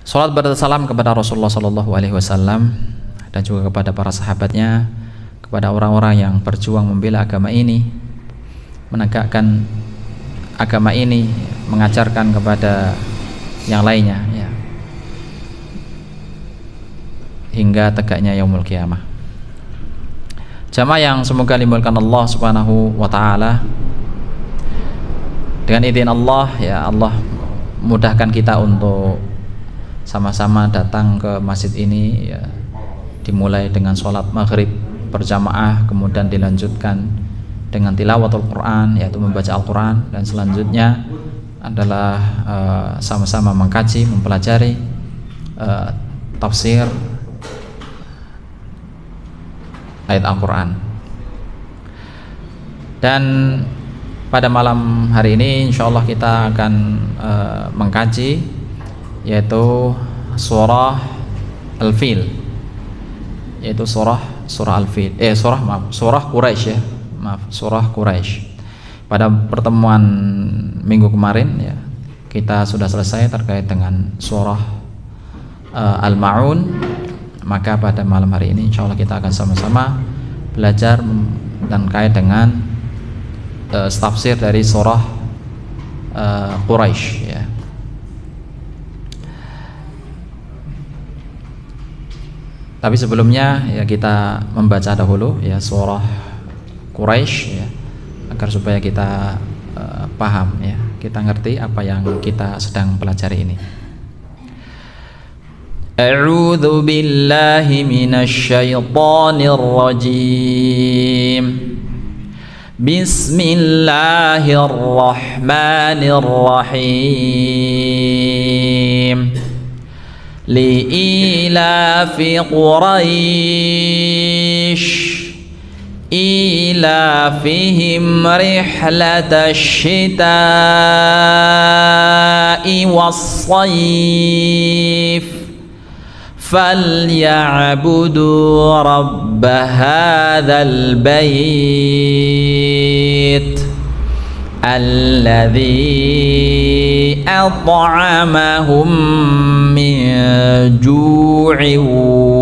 Salat bersalam kepada Rasulullah Shallallahu Alaihi Wasallam dan juga kepada para sahabatnya, kepada orang-orang yang berjuang membela agama ini, menegakkan agama ini, mengajarkan kepada yang lainnya, ya, hingga tegaknya yaumul qiyamah. Jamaah yang semoga dimulakan Allah Subhanahu wa taala, dengan izin Allah, ya, Allah mudahkan kita untuk sama-sama datang ke masjid ini, ya, dimulai dengan sholat maghrib berjamaah, kemudian dilanjutkan dengan tilawatul Quran, yaitu membaca Al-Quran, dan selanjutnya adalah sama-sama mengkaji, mempelajari tafsir ayat Al-Quran. Dan pada malam hari ini insyaallah kita akan mengkaji yaitu surah Al-Fil, yaitu surah Al-Fil, surah Quraisy, ya, surah Quraisy. Pada pertemuan minggu kemarin, ya, kita sudah selesai terkait dengan surah Al-Ma'un. Maka pada malam hari ini insyaallah kita akan sama-sama belajar dan kait dengan tafsir dari surah Quraisy, ya. Tapi sebelumnya, ya, kita membaca dahulu, ya, surah Quraisy, ya, agar supaya kita paham, ya, kita ngerti apa yang kita sedang pelajari ini. A'udzu billahi minasy syaithanir rajim. Bismillahirrahmanirrahim. Li'ilafi Quraisy ilafihim rihlatash shita'i was-sayf فَلْيَعْبُدُوا رَبَّ هَذَا الْبَيْتِ الَّذِي أَطْعَمَهُم مِّن جُوعٍ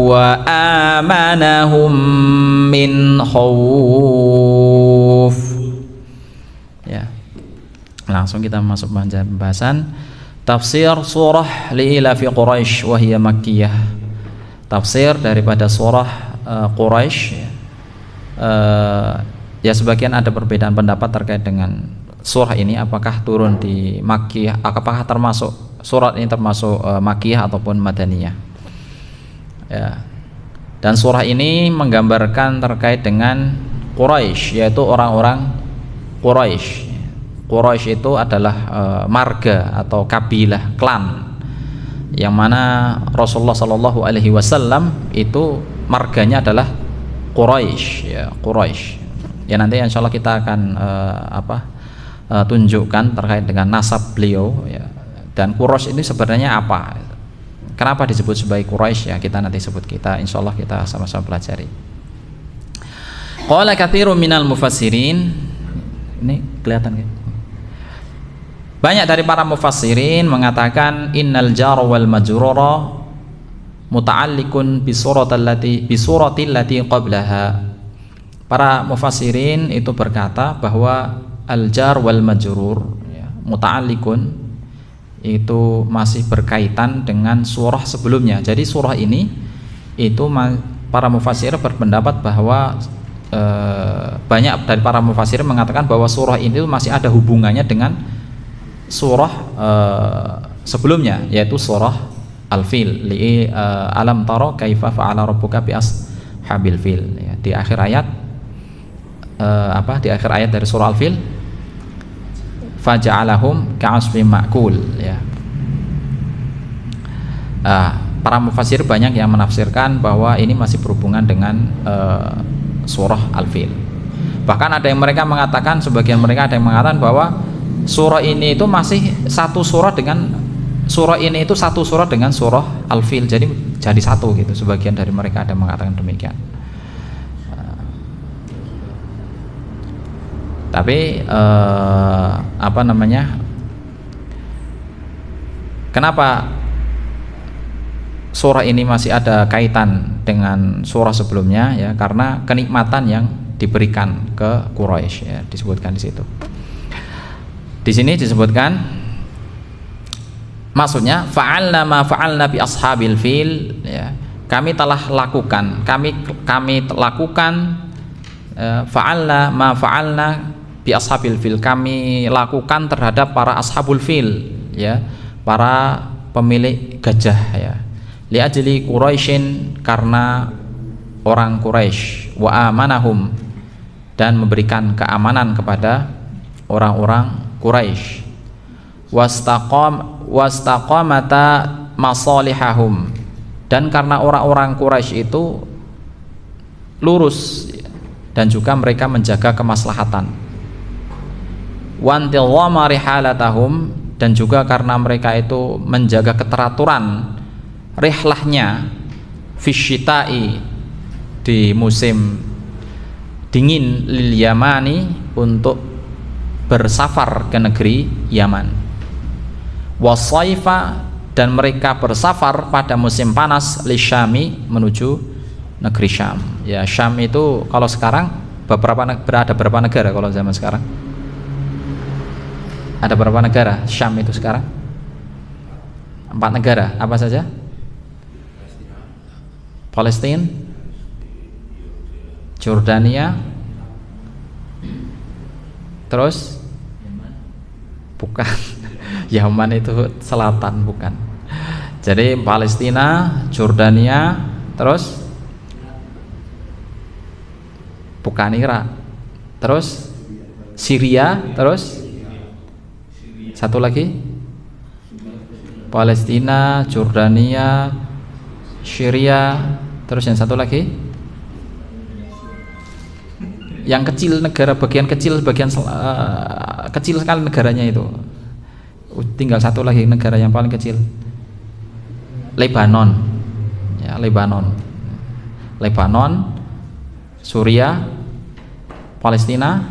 وَآمَنَهُم مِّنْ خَوْفٍ. Ya, langsung kita masuk pembahasan tafsir surah Li'ilafi Quraisy wa hiya Makkiyah. Tafsir daripada surah Quraisy, ya, sebagian ada perbedaan pendapat terkait dengan surah ini, apakah turun di Makkiyah, apakah termasuk surat ini termasuk Makkiyah ataupun Madaniyah, ya. Dan surah ini menggambarkan terkait dengan Quraisy, yaitu orang-orang Quraisy. Quraisy itu adalah marga atau kabilah, klan, yang mana Rasulullah Shallallahu Alaihi Wasallam itu marganya adalah Quraisy, ya, Quraisy. Ya, nanti insya Allah kita akan tunjukkan terkait dengan nasab beliau, ya. Dan Quraisy ini sebenarnya apa? Kenapa disebut sebagai Quraisy? Ya, kita nanti sebut, kita insya Allah kita sama-sama pelajari. Qala katsirun minal mufassirin, ini kelihatan kan? Banyak dari para mufassirin mengatakan innal jar wal majrura muta'alliqun bi suratil lati qablaha. Para mufassirin itu berkata bahwa al jar wal majrur, ya, muta'alliqun itu masih berkaitan dengan surah sebelumnya. Jadi surah ini itu para mufassir berpendapat bahwa banyak dari para mufassir mengatakan bahwa surah ini masih ada hubungannya dengan surah sebelumnya, yaitu surah Al-Fil, alam taro kaifa fa'ala rabbuka bi ashabil fil, ya. Di akhir ayat di akhir ayat dari surah Al-Fil, faja'alahum ka'asfin ma'kul, ya. Para mufassir banyak yang menafsirkan bahwa ini masih berhubungan dengan surah Al-Fil. Bahkan ada yang mereka mengatakan, sebagian mereka ada yang mengatakan bahwa surah ini itu masih satu surah dengan surah ini, itu satu surah dengan surah Al-Fil, jadi satu gitu. Sebagian dari mereka ada yang mengatakan demikian. Tapi kenapa surah ini masih ada kaitan dengan surah sebelumnya ya, karena kenikmatan yang diberikan ke Quraisy ya, disebutkan di situ. Di sini disebutkan maksudnya fa'alna ma fa'alna bi ashabil fil ya, kami telah lakukan fa'alna ma fa'alna bi ashabil fil, kami lakukan terhadap para ashabul fil ya, para pemilik gajah ya, li ajli Quraisyin, karena orang Quraisy, wa amanahum, dan memberikan keamanan kepada orang-orang Quraisy, wastaqamata masalihahum, dan karena orang-orang Quraisy itu lurus dan juga mereka menjaga kemaslahatan, wantidhama rihalatahum, dan juga karena mereka itu menjaga keteraturan rihlahnya fisyita'i, di musim dingin, lil Yamani, untuk bersafar ke negeri Yaman, wasaifa, dan mereka bersafar pada musim panas, li Syami, menuju negeri Syam ya. Syam itu kalau sekarang ada berapa negara? Kalau zaman sekarang ada berapa negara Syam itu sekarang? 4 negara. Apa saja? Palestina, Jordania, terus bukan Yaman itu selatan, bukan. Jadi Palestina, Jordania, terus bukan Irak, terus Syria, terus satu lagi Palestina, Jordania, Syria, terus yang satu lagi yang kecil, negara bagian kecil sekali negaranya itu, tinggal satu lagi negara yang paling kecil, Lebanon ya, Lebanon, Suriah, Palestina,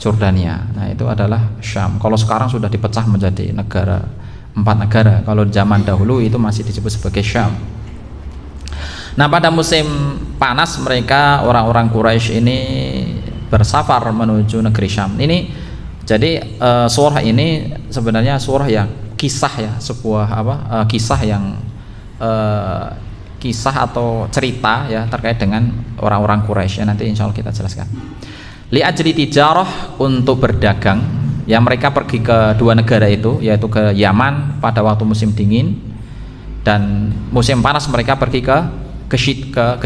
Jordania. Nah itu adalah Syam. Kalau sekarang sudah dipecah menjadi 4 negara. Kalau zaman dahulu itu masih disebut sebagai Syam. Nah pada musim panas mereka, orang-orang Quraisy ini bersafar menuju negeri Syam. Ini jadi surah ini sebenarnya surah yang kisah ya, sebuah kisah yang kisah atau cerita ya terkait dengan orang-orang Quraisy ya, nanti insya Allah kita jelaskan. Li ajli tijarah, untuk berdagang ya, mereka pergi ke 2 negara itu, yaitu ke Yaman pada waktu musim dingin, dan musim panas mereka pergi ke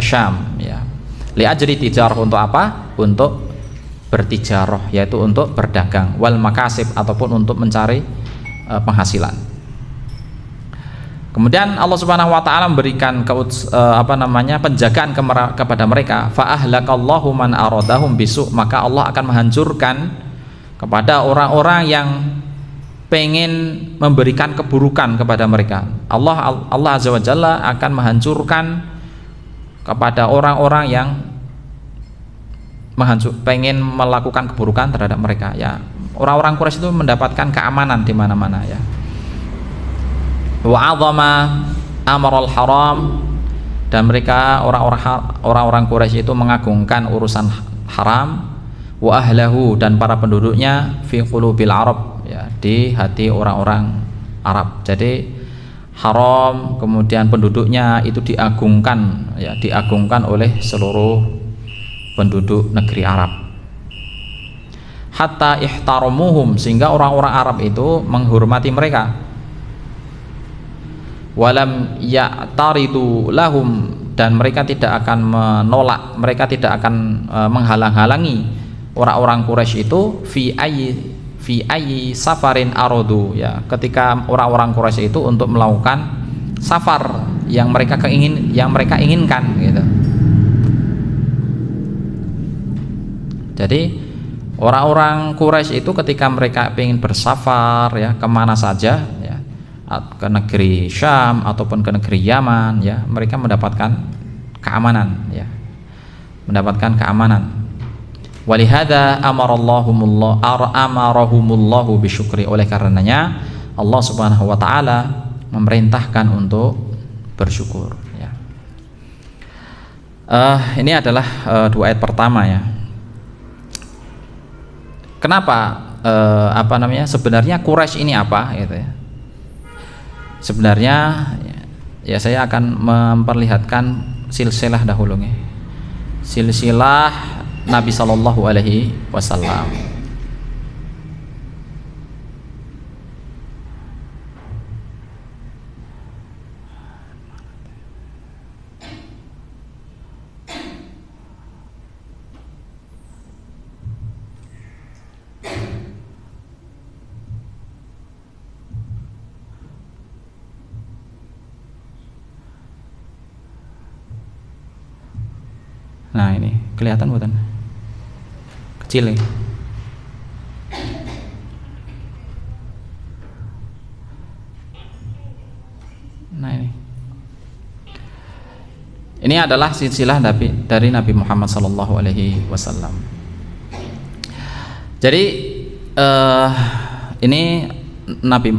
Syam ya. Li ajri tijarah, untuk apa? Untuk bertijarah, yaitu untuk berdagang, wal makasib, ataupun untuk mencari penghasilan. Kemudian Allah Subhanahu wa taala memberikan penjagaan kepada mereka, fa ahlakallahu man aradahum bisu, maka Allah akan menghancurkan kepada orang-orang yang pengen memberikan keburukan kepada mereka. Allah Azza wa Jalla akan menghancurkan kepada orang-orang yang pengen melakukan keburukan terhadap mereka ya. Orang-orang Quraisy itu mendapatkan keamanan di mana-mana ya. Wa 'azama amral haram, dan mereka orang-orang Quraisy itu mengagungkan urusan haram, wa ahlahu, dan para penduduknya, fi qulubil Arab ya, di hati orang-orang Arab. Jadi haram, kemudian penduduknya itu diagungkan ya, diagungkan oleh seluruh penduduk negeri Arab. Hatta ihtaramuhum, sehingga orang-orang Arab itu menghormati mereka. Walam ya'taridu lahum, dan mereka tidak akan menolak, mereka tidak akan menghalang-halangi orang-orang Quraisy itu fi ayyi safarin aradu ya, ketika orang-orang Quraisy itu untuk melakukan safar yang mereka inginkan gitu. Jadi orang-orang Quraisy itu ketika mereka ingin bersafar ya kemana saja ya, ke negeri Syam ataupun ke negeri Yaman ya, mereka mendapatkan keamanan ya, mendapatkan keamanan. Walihada amarahumullahu bisyukri, oleh karenanya Allah Subhanahu wa taala memerintahkan untuk bersyukur ya. Ini adalah dua ayat pertama ya. Kenapa sebenarnya Quraisy ini apa gitu ya. Sebenarnya ya saya akan memperlihatkan silsilah dahulu nih. Silsilah Nabi Shallallahu Alaihi Wasallam. Nah ini kelihatan bukan? Kecil ya. Nah ini adalah silsilah dari Nabi Muhammad Sallallahu Alaihi Wasallam. Jadi ini Nabi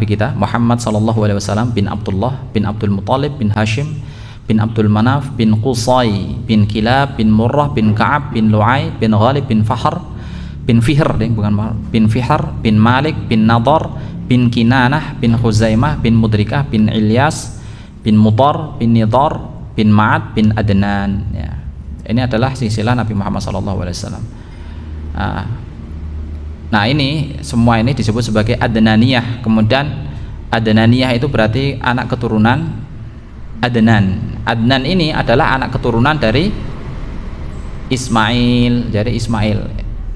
kita Muhammad Sallallahu Alaihi Wasallam bin Abdullah bin Abdul Muthalib bin Hashim bin Abdul Manaf bin Qusay bin Kilab bin Murrah bin Ka'ab bin Lu'ay bin Ghalib bin Fihr bin Fihr bin Malik bin Nadar bin Kinanah bin Khuzaimah bin Mudrikah bin Ilyas bin Mudar bin Nidar bin Ma'ad bin Adnan ya. Ini adalah silsilah Nabi Muhammad SAW. Nah ini semua ini disebut sebagai Adnaniyah. Kemudian Adnaniyah itu berarti anak keturunan Adnan. Adnan ini adalah anak keturunan dari Ismail. Jadi Ismail.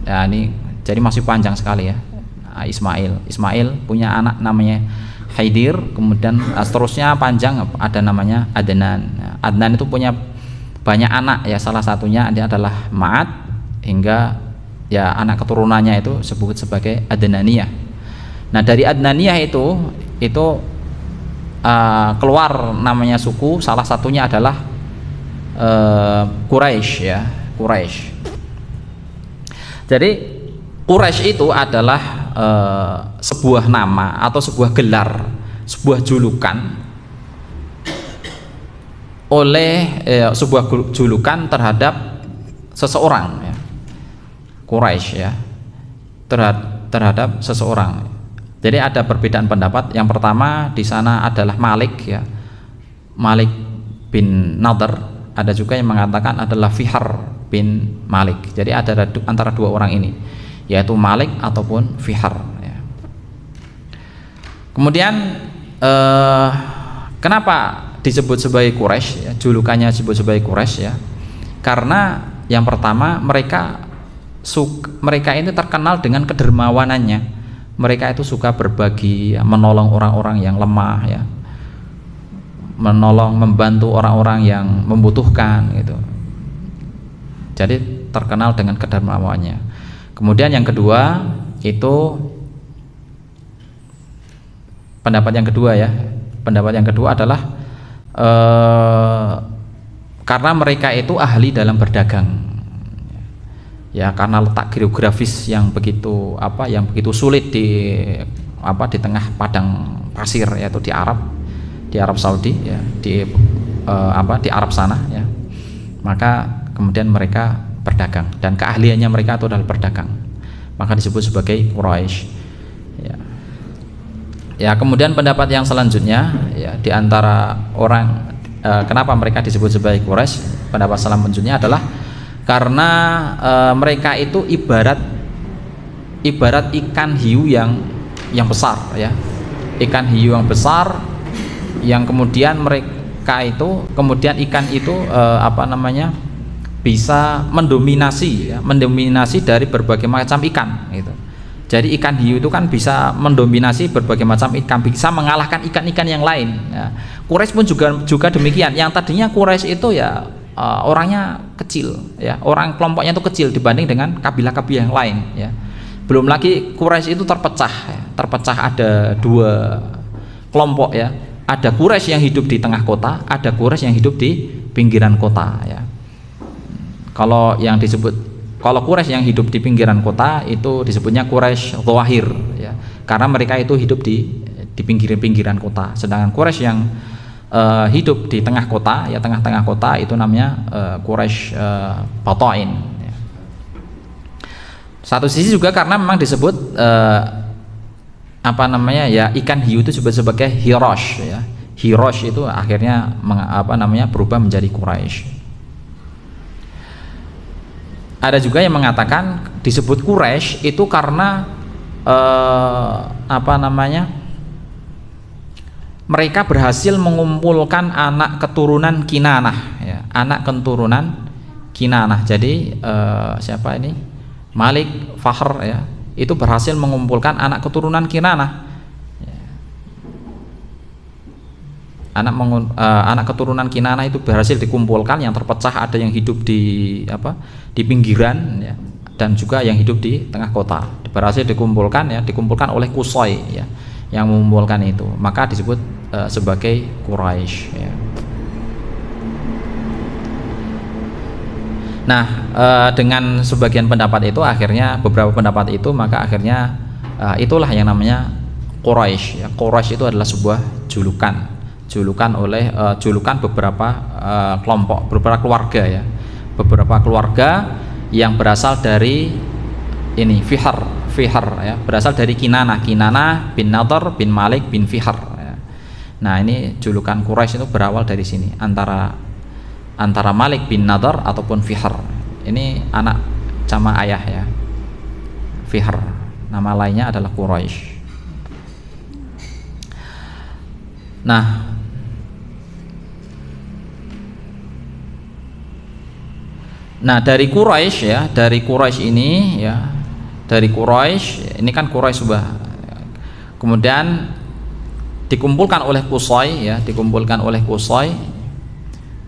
Nah, ini jadi masih panjang sekali ya. Nah, Ismail punya anak namanya Haidir, kemudian seterusnya panjang ada namanya Adnan. Nah, Adnan itu punya banyak anak ya, salah satunya dia adalah Ma'ad, hingga ya anak keturunannya itu disebut sebagai Adnaniyah. Nah, dari Adnaniyah itu keluar namanya suku, salah satunya adalah Quraisy ya, Quraisy. Jadi Quraisy itu adalah sebuah nama atau sebuah gelar, sebuah julukan sebuah julukan terhadap seseorang ya. Quraisy ya, terhadap seseorang. Jadi ada perbedaan pendapat. Yang pertama di sana adalah Malik ya, Malik bin Nadar. Ada juga yang mengatakan adalah Fihr bin Malik. Jadi ada antara dua orang ini, yaitu Malik ataupun Fihr ya. Kemudian kenapa disebut sebagai Quraisy ya, julukannya disebut sebagai Quraisy ya, karena yang pertama mereka ini terkenal dengan kedermawanannya. Mereka itu suka berbagi ya, menolong orang-orang yang lemah ya, membantu orang-orang yang membutuhkan gitu. Jadi terkenal dengan kedermawanannya. Kemudian yang kedua itu pendapat yang kedua adalah karena mereka itu ahli dalam berdagang ya, karena letak geografis yang begitu sulit di tengah padang pasir, yaitu di Arab Saudi ya, di Arab sana ya. Maka kemudian mereka berdagang dan keahliannya mereka itu adalah berdagang, maka disebut sebagai Quraisy ya. Ya, kemudian pendapat yang selanjutnya ya, di antara orang kenapa mereka disebut sebagai Quraisy, pendapat selanjutnya adalah karena mereka itu ibarat ikan hiu yang besar ya, ikan hiu yang besar yang kemudian mereka itu ikan itu bisa mendominasi dari berbagai macam ikan gitu. Jadi ikan hiu itu kan bisa mendominasi berbagai macam ikan, bisa mengalahkan ikan-ikan yang lain ya. Quraisy pun juga demikian. Yang tadinya Quraisy itu ya orangnya kecil ya, kelompoknya itu kecil dibanding dengan kabilah-kabilah yang lain ya. Belum lagi Quraisy itu terpecah ada dua kelompok ya, ada Quraisy yang hidup di tengah kota, ada Quraisy yang hidup di pinggiran kota ya. Kalau Quraisy yang hidup di pinggiran kota itu disebutnya Quraisy Dhawahir ya, karena mereka itu hidup di di pinggiran kota. Sedangkan Quraisy yang hidup di tengah kota, ya tengah-tengah kota, itu namanya Quraisy Batain. Ya. Satu sisi juga karena memang disebut apa namanya ya, ikan hiu itu disebut sebagai Hirosh ya. Hirosh itu akhirnya berubah menjadi Quraisy. Ada juga yang mengatakan disebut Quraisy itu karena mereka berhasil mengumpulkan anak keturunan Kinanah ya, anak keturunan Kinanah. Jadi siapa ini? Malik Fakhr ya, itu berhasil mengumpulkan anak keturunan Kinanah. Anak keturunan Kinanah itu berhasil dikumpulkan, yang terpecah ada yang hidup di pinggiran ya, dan juga yang hidup di tengah kota, berhasil dikumpulkan oleh Qusay ya, yang mengumpulkan itu, maka disebut sebagai Quraisy ya. Nah, dengan sebagian pendapat itu, akhirnya beberapa pendapat itu, maka akhirnya itulah yang namanya Quraisy ya. Quraisy itu adalah sebuah julukan beberapa kelompok, beberapa keluarga ya, beberapa keluarga yang berasal dari ini Fihr ya, berasal dari Kinanah bin Nadhr bin Malik bin Fihr ya. Nah, ini julukan Quraisy itu berawal dari sini, antara Malik bin Nadhr ataupun Fihr. Ini anak sama ayah ya, Fihr, nama lainnya adalah Quraisy. Nah, dari Quraisy ya, dari Quraisy ini kan Quraisy sudah kemudian dikumpulkan oleh Qusay ya,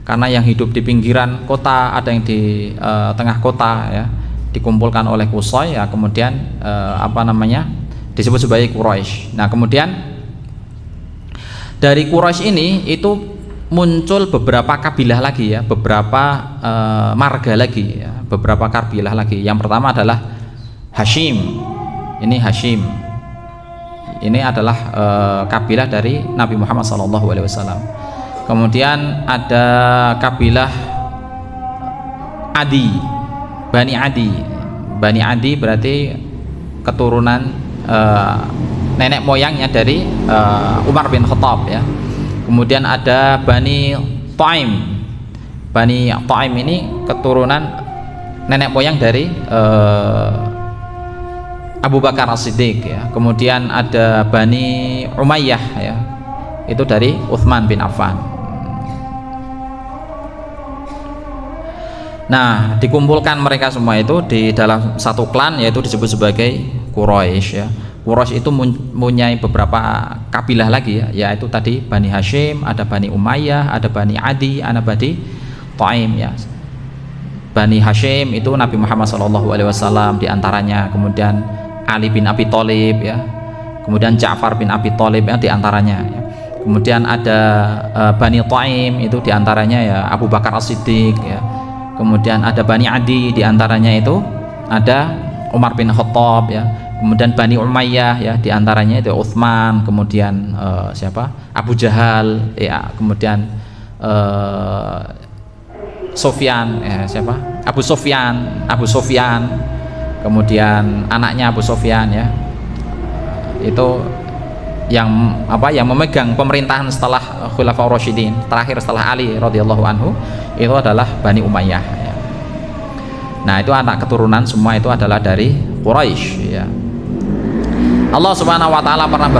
karena yang hidup di pinggiran kota, ada yang di tengah kota ya, dikumpulkan oleh Qusay ya, kemudian disebut sebagai Quraisy. Nah, kemudian dari Quraisy ini itu muncul beberapa kabilah lagi ya, beberapa marga lagi ya, beberapa kabilah lagi. Yang pertama adalah Hashim. Ini adalah kabilah dari Nabi Muhammad SAW. Kemudian ada kabilah Adi, Bani Adi berarti keturunan nenek moyangnya dari Umar bin Khattab ya. Kemudian ada Bani Taim ini keturunan nenek moyang dari Abu Bakar As-Siddiq ya. Kemudian ada Bani Umayyah ya, itu dari Utsman bin Affan. Nah, dikumpulkan mereka semua itu di dalam satu klan, yaitu disebut sebagai Quraisy ya. Quraisy itu mempunyai beberapa kabilah lagi ya, yaitu tadi Bani Hashim, ada Bani Umayyah, ada Bani Adi, ada Bani Taim ya. Bani Hashim itu Nabi Muhammad SAW diantaranya, kemudian Ali bin Abi Thalib ya, kemudian Ja'far bin Abi Thalib ya, diantaranya ya. Kemudian ada Bani Taim, itu diantaranya ya Abu Bakar As-Siddiq ya. Kemudian ada Bani Adi, diantaranya itu ada Umar bin Khattab ya. Kemudian Bani Umayyah ya, diantaranya itu Utsman, kemudian Abu Jahal ya, kemudian Sofyan ya, Abu Sofyan, kemudian anaknya Abu Sofyan ya, itu yang memegang pemerintahan setelah Khulafaur Rasyidin, terakhir setelah Ali radhiyallahu anhu, itu adalah Bani Umayyah ya. Nah, itu anak keturunan semua itu adalah dari Quraisy ya. Allah Subhanahu wa taala pernah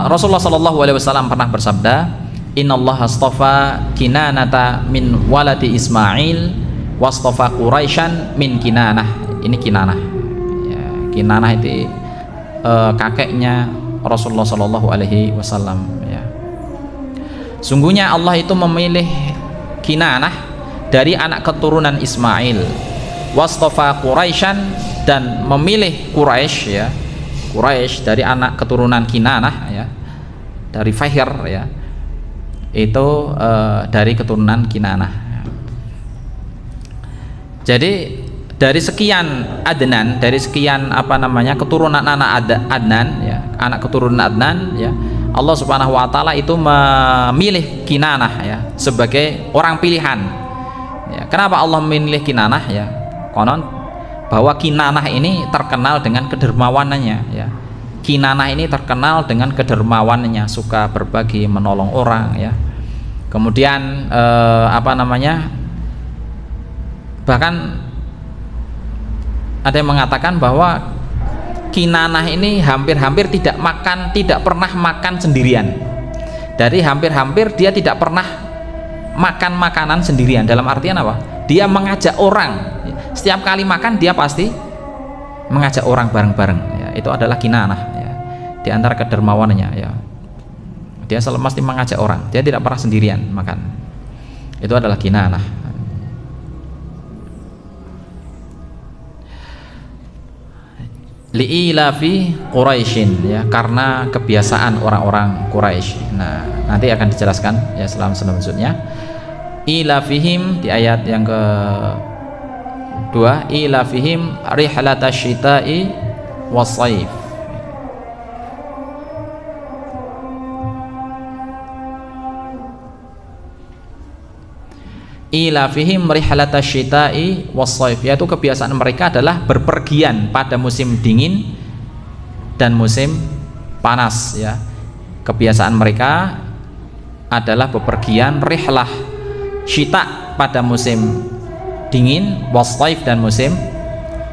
Rasulullah sallallahu alaihi wasallam pernah bersabda, "Innallaha astafa Kinanata min waladi Ismail wastafa Quraisyan min Kinanah." Ini Kinanah. Ya, Kinanah itu kakeknya Rasulullah sallallahu alaihi wasallam ya. Sungguhnya Allah itu memilih Kinanah dari anak keturunan Ismail, wastafa Quraisyan, dan memilih Quraisy ya. Quraisy dari anak keturunan Kinanah ya, dari Fihr ya, itu dari keturunan Kinanah ya. Jadi dari sekian Adnan, dari sekian keturunan anak Adnan ya, anak keturunan Adnan ya, Allah Subhanahu wa taala itu memilih Kinanah ya sebagai orang pilihan. Ya, kenapa Allah memilih Kinanah ya? Konon bahwa Kinanah ini terkenal dengan kedermawanannya ya. Kinanah ini terkenal dengan kedermawanannya, suka berbagi, menolong orang ya. Kemudian bahkan ada yang mengatakan bahwa Kinanah ini hampir-hampir tidak pernah makan sendirian. Dari hampir-hampir dia tidak pernah makan makanan sendirian. Dalam artian apa? Dia mengajak orang. Setiap kali makan dia pasti mengajak orang bareng-bareng ya. Itu adalah Kinanah ya. Di antara kedermawanannya ya, dia selalu mesti mengajak orang, dia tidak pernah sendirian makan. Itu adalah Kinanah. Li'ilafi Quraisyin ya, karena kebiasaan orang-orang Quraisy. Nah, nanti akan dijelaskan ya selanjutnya. Ilafihim di ayat yang kedua, ilafihim rihlatasyita'i was-shaif. Ilafihim rihlatasyita'i was-shaif, yaitu kebiasaan mereka adalah berpergian pada musim dingin dan musim panas ya. Kebiasaan mereka adalah bepergian rihlah syita pada musim dingin, was-shaif dan musim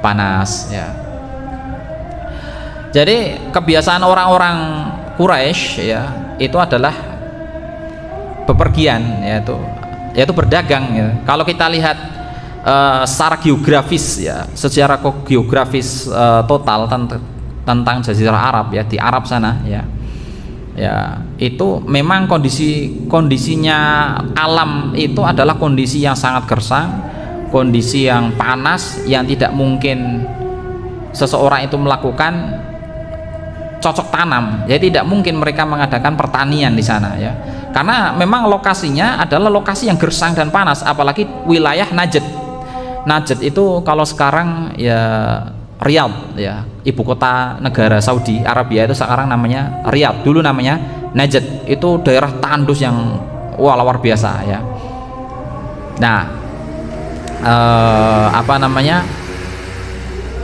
panas ya. Jadi kebiasaan orang-orang Quraisy ya itu adalah bepergian, yaitu berdagang ya. Kalau kita lihat secara geografis ya, secara geografis total tentang Jazirah Arab ya, di Arab sana ya, itu memang kondisinya alam itu adalah kondisi yang sangat gersang, kondisi yang panas, yang tidak mungkin seseorang itu melakukan cocok tanam ya, tidak mungkin mereka mengadakan pertanian di sana ya, karena memang lokasinya adalah lokasi yang gersang dan panas, apalagi wilayah Najd. Najd itu kalau sekarang ya Riyadh ya, ibu kota negara Saudi Arabia itu sekarang namanya Riyadh, dulu namanya Najd. Itu daerah tandus yang luar biasa ya. Nah,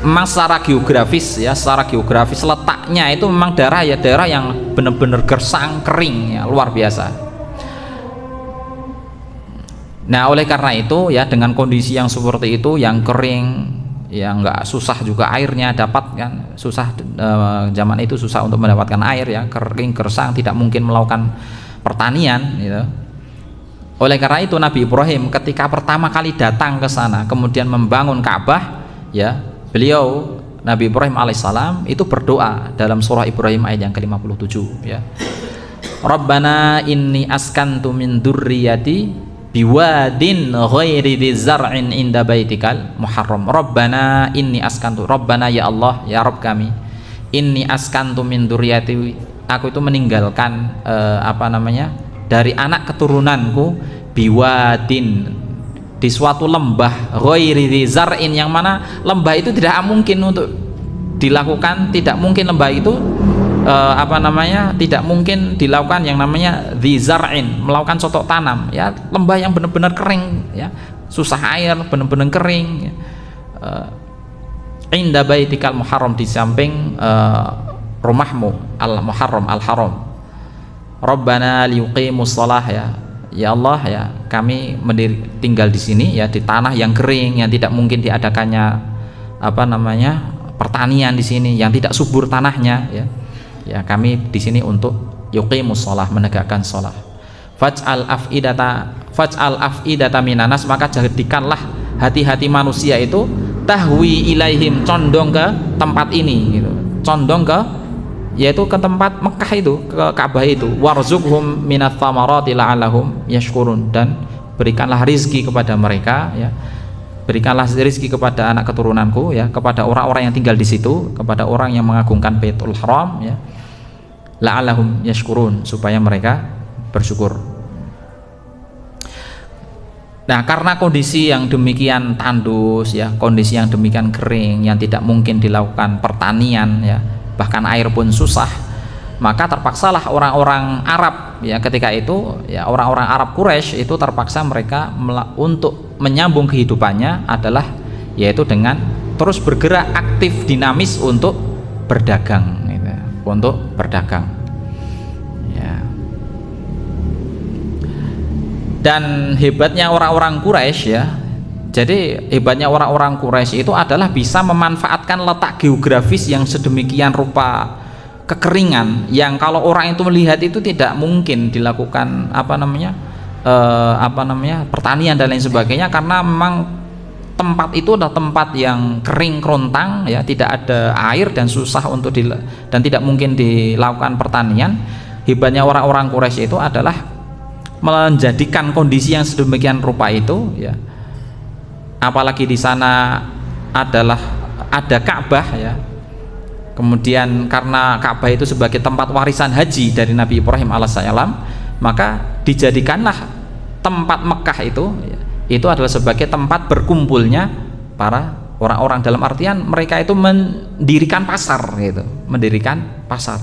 memang secara geografis letaknya itu memang daerah yang benar-benar gersang, kering ya, luar biasa. Nah, oleh karena itu ya, dengan kondisi yang seperti itu, yang kering, yang nggak susah juga airnya dapat kan, susah zaman itu susah untuk mendapatkan air ya, kering, gersang, tidak mungkin melakukan pertanian gitu. Oleh karena itu Nabi Ibrahim ketika pertama kali datang ke sana, kemudian membangun Ka'bah ya, beliau Nabi Ibrahim alaihissalam itu berdoa dalam surah Ibrahim ayat yang ke-57 ya. Rabbana inni askantu min dzurriyyati biwadin ghairi dzar'in inda baitikal muharram. Rabbana inni askantu, Rabbana ya Allah ya Rabb kami, inni askantu min dzurriyyati, aku itu meninggalkan dari anak keturunanku, biwadin, di suatu lembah, ghairi dzar'in, yang mana lembah itu tidak mungkin untuk dilakukan, tidak mungkin lembah itu tidak mungkin dilakukan yang namanya dzar'in, melakukan cocok tanam ya, lembah yang benar-benar kering ya, susah air, benar-benar kering ya. Inda baitikal muharram, di samping rumahmu al muharram al haram. Rabbana liyuqimus shalah ya Allah ya, kami tinggal di sini ya, di tanah yang kering, yang tidak mungkin diadakannya pertanian di sini, yang tidak subur tanahnya ya, kami di sini untuk yuqimus shalah, menegakkan shalah. Faj'al af'idata minanas, maka jadikanlah hati-hati manusia itu tahwi ilaihim, condong ke tempat ini gitu, condong ke, yaitu ke tempat Mekah itu, ke Ka'bah itu. Warzuqhum minats thamarati la'allahum yashkurun, dan berikanlah rizki kepada mereka ya, berikanlah rizki kepada anak keturunanku ya, kepada orang-orang yang tinggal di situ, kepada orang yang mengagungkan Baitul Haram ya, la'allahum yashkurun, supaya mereka bersyukur. Nah, karena kondisi yang demikian tandus ya, kondisi yang demikian kering, yang tidak mungkin dilakukan pertanian ya, bahkan air pun susah, maka terpaksalah orang-orang Arab ya ketika itu ya, orang-orang Arab Quraisy itu terpaksa mereka untuk menyambung kehidupannya adalah yaitu dengan terus bergerak aktif dinamis untuk berdagang gitu, untuk berdagang ya. Dan hebatnya orang-orang Quraisy ya, jadi hebatnya orang-orang Quraisy itu adalah bisa memanfaatkan letak geografis yang sedemikian rupa kekeringan, yang kalau orang itu melihat itu tidak mungkin dilakukan pertanian dan lain sebagainya, karena memang tempat itu adalah tempat yang kering kerontang ya, tidak ada air dan susah untuk dan tidak mungkin dilakukan pertanian. Hebatnya orang-orang Quraisy itu adalah menjadikan kondisi yang sedemikian rupa itu ya, apalagi di sana adalah ada Ka'bah ya. Kemudian karena Ka'bah itu sebagai tempat warisan haji dari Nabi Ibrahim alaihissalam, maka dijadikanlah tempat Mekah itu adalah sebagai tempat berkumpulnya para orang-orang, dalam artian mereka itu mendirikan pasar gitu, mendirikan pasar.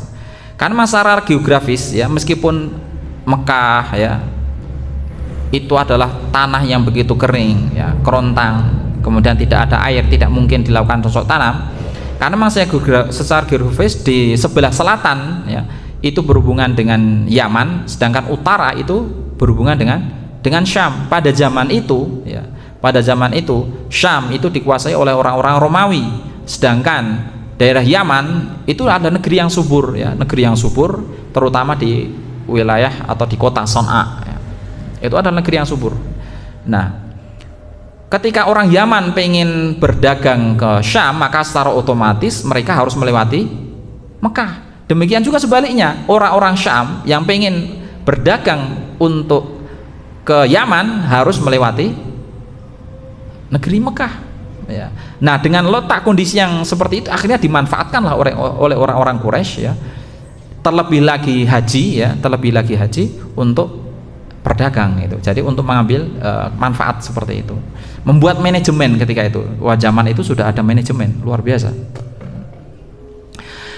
Karena masalah geografis ya, meskipun Mekah ya itu adalah tanah yang begitu kering ya, kerontang, kemudian tidak ada air, tidak mungkin dilakukan cocok tanam. Karena memang secara geografis di sebelah selatan ya itu berhubungan dengan Yaman, sedangkan utara itu berhubungan dengan Syam. Pada zaman itu ya, pada zaman itu Syam itu dikuasai oleh orang-orang Romawi, sedangkan daerah Yaman itu ada negeri yang subur ya, negeri yang subur terutama di wilayah atau di kota Son'a ya. Itu adalah negeri yang subur. Nah, ketika orang Yaman pengen berdagang ke Syam, maka secara otomatis mereka harus melewati Mekah. Demikian juga sebaliknya, orang-orang Syam yang pengen berdagang untuk ke Yaman harus melewati negeri Mekah ya. Nah, dengan letak kondisi yang seperti itu akhirnya dimanfaatkanlah oleh orang-orang Quraisy ya, terlebih lagi haji untuk berdagang itu. Jadi untuk mengambil manfaat seperti itu, membuat manajemen ketika itu. Wah, zaman itu sudah ada manajemen luar biasa.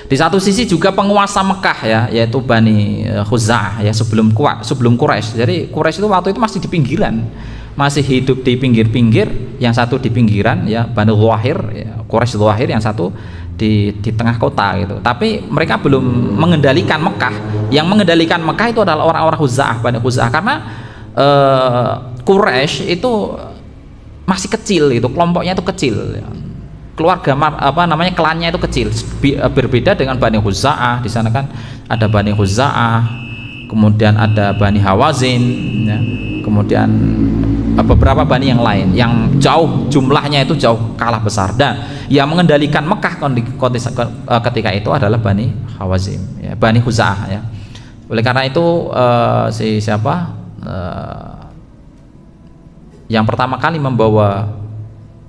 Di satu sisi juga penguasa Mekah ya, yaitu Bani Khuza'ah ya, sebelum Quraisy. Jadi Quraisy itu waktu itu masih di pinggiran, masih hidup di pinggir-pinggir, yang satu di pinggiran ya, Bani Zuhair ya, Quraisy Zuhair, yang satu di tengah kota gitu. Tapi mereka belum mengendalikan Mekah. Yang mengendalikan Mekah itu adalah orang-orang Khuza'ah, Bani Khuza'ah, karena Quraisy itu masih kecil itu, kelompoknya itu kecil ya. Keluarga klannya itu kecil, berbeda dengan Bani Khuza'ah. Di sana kan ada Bani Khuza'ah, kemudian ada Bani Hawazin ya, kemudian beberapa bani yang lain yang jauh jumlahnya itu jauh kalah besar. Dan yang mengendalikan Mekah ketika itu adalah Bani Hawazin ya, Bani Khuza'ah ya. Oleh karena itu yang pertama kali membawa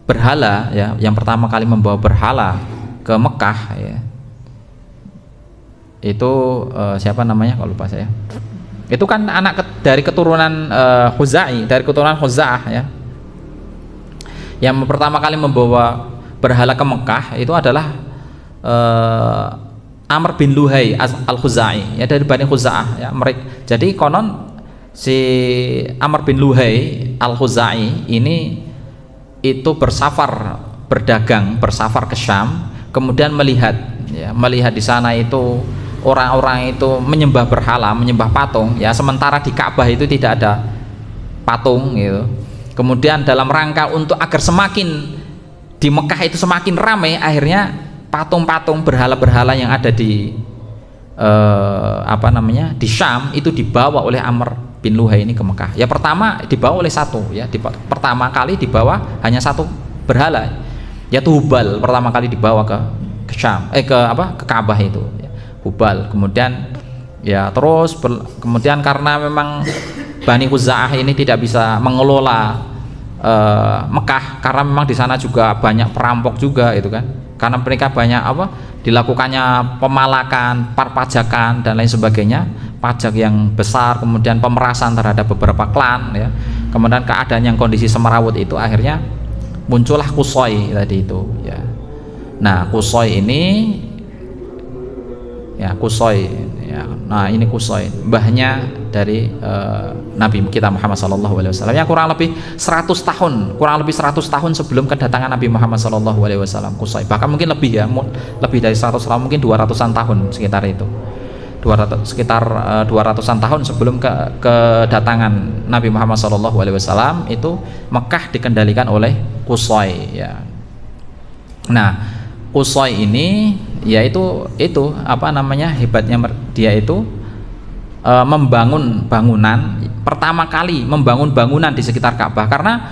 berhala ya, yang pertama kali membawa berhala ke Mekah ya, itu siapa namanya kalau lupa saya. Itu kan anak dari keturunan Khuza'i, dari keturunan Khuza'ah ya. Yang pertama kali membawa berhala ke Mekah itu adalah Amr bin Luhai al-Khuza'i ya, dari Bani Khuza'ah ya. Jadi konon si Amr bin Luhai al-Khuza'i ini itu berdagang bersafar ke Syam, kemudian melihat di sana itu orang-orang itu menyembah berhala, menyembah patung ya, sementara di Ka'bah itu tidak ada patung gitu. Kemudian dalam rangka untuk agar semakin di Mekah itu semakin ramai, akhirnya patung-patung berhala-berhala yang ada di di Syam itu dibawa oleh Amr bin Luhai ini ke Mekah. Ya pertama dibawa oleh satu ya, pertama kali dibawa hanya satu berhala, yaitu Hubal, pertama kali dibawa ke Syam ke Ka'bah itu ya, Hubal. Kemudian ya terus kemudian karena memang Bani Khuza'ah ini tidak bisa mengelola Mekah, karena memang di sana juga banyak perampok juga itu kan, karena mereka banyak dilakukannya pemalakan, perpajakan dan lain sebagainya, pajak yang besar, kemudian pemerasan terhadap beberapa klan ya. Kemudian keadaan yang kondisi semerawut itu akhirnya muncullah Qusay tadi itu ya. Nah, Qusay ini ya, Qusay ya. Nah ini Qusay mbahnya dari Nabi kita Muhammad SAW yang kurang lebih 100 tahun sebelum kedatangan Nabi Muhammad SAW. Qusay bahkan mungkin lebih ya, lebih dari 100 tahun, mungkin 200-an tahun sekitar itu, 200-an tahun sebelum kedatangan Nabi Muhammad SAW itu Mekah dikendalikan oleh Qusay ya. Nah Qusay ini yaitu apa namanya, hebatnya dia itu membangun bangunan, pertama kali membangun bangunan di sekitar Ka'bah, karena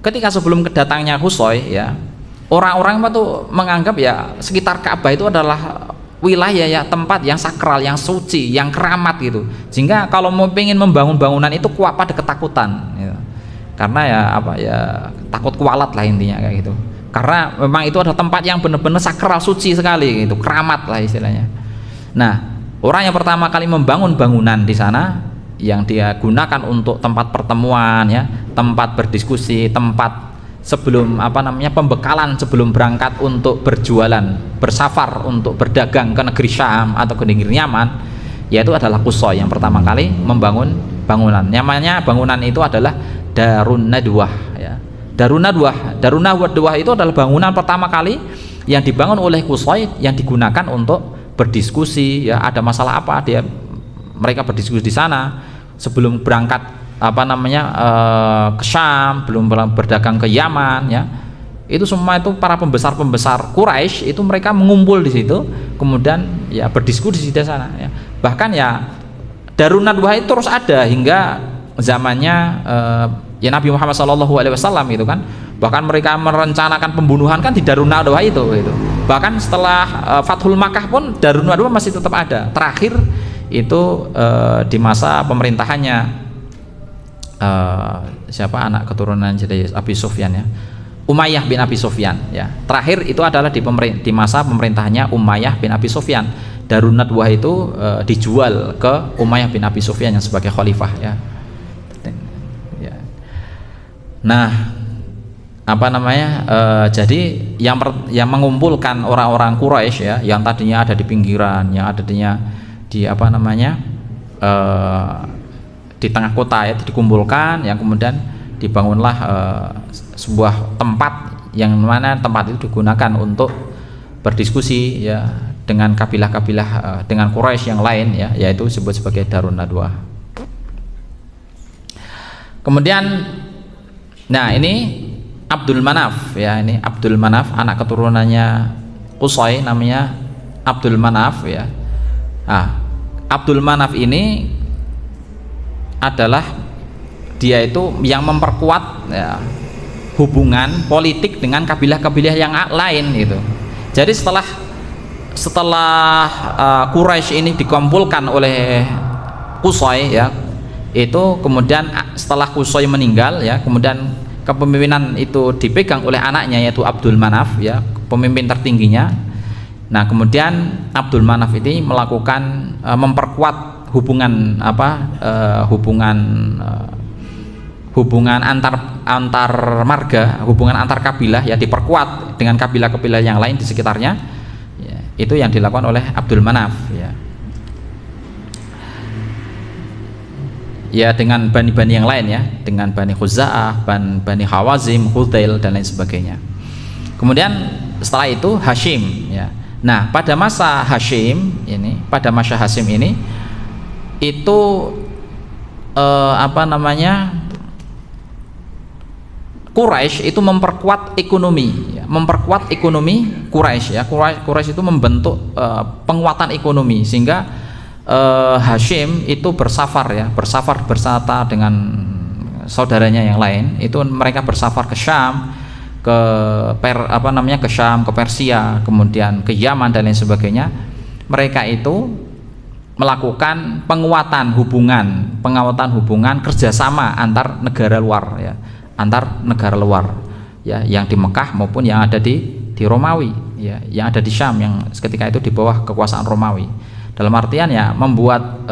ketika sebelum kedatangnya Qusay ya, orang-orang itu menganggap ya sekitar Ka'bah itu adalah wilayah ya, tempat yang sakral, yang suci, yang keramat gitu, sehingga kalau mau pengen membangun bangunan itu pada ketakutan gitu. Karena ya apa ya, takut kualat lah intinya kayak gitu, karena memang itu adalah tempat yang benar-benar sakral, suci sekali gitu, keramat lah istilahnya. Nah orang yang pertama kali membangun bangunan di sana yang dia gunakan untuk tempat pertemuan ya, tempat berdiskusi, tempat sebelum apa namanya, pembekalan sebelum berangkat untuk berjualan, bersafar untuk berdagang ke negeri Syam atau ke negeri Yaman, yaitu adalah Qusay yang pertama kali membangun bangunan. Namanya bangunan itu adalah Darun Nadwah ya. Darun Nadwah itu adalah bangunan pertama kali yang dibangun oleh Qusay, yang digunakan untuk berdiskusi ya, ada masalah apa mereka berdiskusi di sana sebelum berangkat apa namanya ke Syam, belum berdagang ke Yaman ya. Itu semua itu para pembesar Quraisy itu mereka mengumpul di situ, kemudian ya berdiskusi di sana ya. Bahkan ya Darun Nadwah itu terus ada hingga zamannya ya Nabi Muhammad SAW gitu kan. Bahkan mereka merencanakan pembunuhan kan di Darun Nadwah itu gitu. Bahkan setelah Fathul Makkah pun Darun Nadwah masih tetap ada. Terakhir itu di masa pemerintahannya siapa, anak keturunan dari Abi Sufyan ya, Umayyah bin Abi Sufyan ya. Terakhir itu adalah di masa pemerintahannya Umayyah bin Abi Sufyan. Darun Nadwah itu dijual ke Umayyah bin Abi Sufyan yang sebagai khalifah ya. Nah apa namanya, jadi yang mengumpulkan orang-orang Quraisy ya, yang tadinya ada di pinggiran, yang adanya di apa namanya di tengah kota ya, dikumpulkan, yang kemudian dibangunlah sebuah tempat yang mana tempat itu digunakan untuk berdiskusi ya dengan kabilah-kabilah dengan Quraisy yang lain ya, yaitu disebut sebagai Darun Nadwah. Kemudian nah ini Abdul Manaf ya, ini Abdul Manaf, anak keturunannya Qusay namanya Abdul Manaf ya. Nah, Abdul Manaf ini adalah dia itu yang memperkuat ya, hubungan politik dengan kabilah-kabilah yang lain gitu. Jadi setelah Quraisy ini dikumpulkan oleh Qusay ya, itu kemudian setelah Qusay meninggal ya, kemudian kepemimpinan itu dipegang oleh anaknya yaitu Abdul Manaf ya, pemimpin tertingginya. Nah kemudian Abdul Manaf ini melakukan memperkuat hubungan hubungan antar marga, hubungan antar kabilah ya, diperkuat dengan kabilah-kabilah yang lain di sekitarnya ya, itu yang dilakukan oleh Abdul Manaf ya. Ya dengan bani-bani yang lain ya, dengan Bani Khuza'ah, Bani Hawazim, Hudzail dan lain sebagainya. Kemudian setelah itu Hashim ya. Nah pada masa Hashim ini itu apa namanya, Quraisy itu memperkuat ekonomi ya, memperkuat ekonomi Quraisy ya. Quraisy itu membentuk penguatan ekonomi sehingga Hashim itu bersafar berserta dengan saudaranya yang lain, itu mereka bersafar ke Syam, ke Syam, ke Persia, kemudian ke Yaman dan lain sebagainya. Mereka itu melakukan penguatan hubungan kerjasama antar negara luar ya, yang di Mekah maupun yang ada di Romawi ya, yang ada di Syam yang ketika itu di bawah kekuasaan Romawi. Dalam artian ya membuat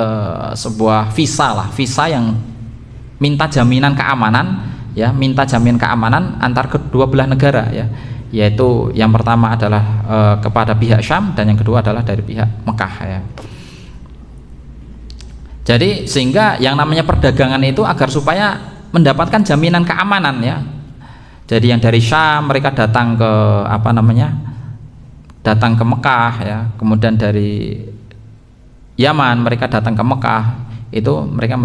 sebuah visa yang minta jaminan keamanan ya, minta jaminan keamanan antar kedua belah negara ya. yaitu yang pertama adalah kepada pihak Syam dan yang kedua adalah dari pihak Mekah ya. Jadi sehingga yang namanya perdagangan itu agar supaya mendapatkan jaminan keamanan ya. Jadi yang dari Syam mereka datang ke datang ke Mekah ya, kemudian dari Yaman mereka datang ke Mekah, itu mereka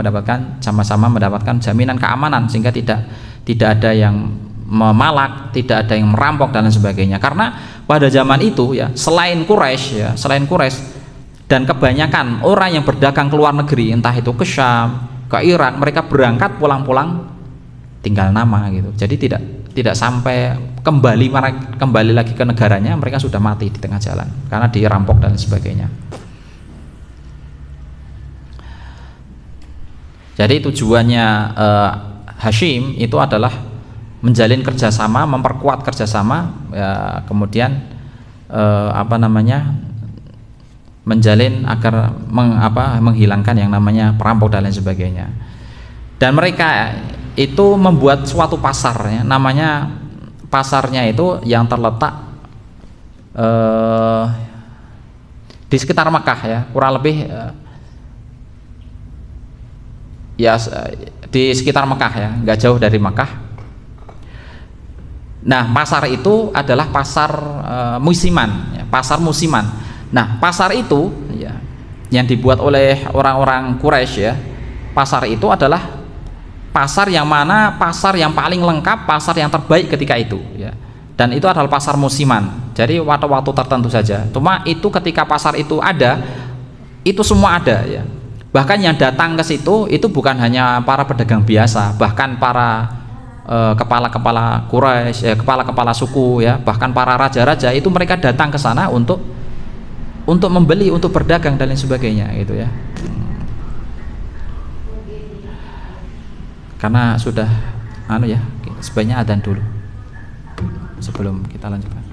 sama-sama mendapatkan jaminan keamanan sehingga tidak ada yang memalak, tidak ada yang merampok dan lain sebagainya. Karena pada zaman itu ya selain Quraisy dan kebanyakan orang yang berdagang ke luar negeri, entah itu ke Syam, ke Irak, mereka berangkat pulang-pulang tinggal nama gitu. Jadi tidak sampai kembali lagi ke negaranya, mereka sudah mati di tengah jalan karena dirampok dan sebagainya. Jadi tujuannya Hashim itu adalah menjalin kerjasama, memperkuat kerjasama, ya, kemudian menjalin agar menghilangkan yang namanya perampok dan lain sebagainya. Dan mereka itu membuat suatu pasar ya, namanya pasarnya itu yang terletak di sekitar Makkah ya, kurang lebih ya di sekitar Makkah ya, nggak jauh dari Makkah. Nah, pasar itu adalah pasar musiman ya, pasar musiman. Nah, pasar itu ya, yang dibuat oleh orang-orang Quraisy ya, pasar itu adalah pasar yang mana pasar yang paling lengkap, pasar yang terbaik ketika itu ya. Dan itu adalah pasar musiman. Jadi waktu-waktu tertentu saja. Cuma itu ketika pasar itu ada, itu semua ada ya. Bahkan yang datang ke situ itu bukan hanya para pedagang biasa, bahkan para kepala-kepala Quraisy, kepala-kepala suku ya, bahkan para raja-raja itu mereka datang ke sana untuk membeli, untuk berdagang dan lain sebagainya gitu ya. Karena sudah ya, sebaiknya adzan dulu sebelum kita lanjutkan.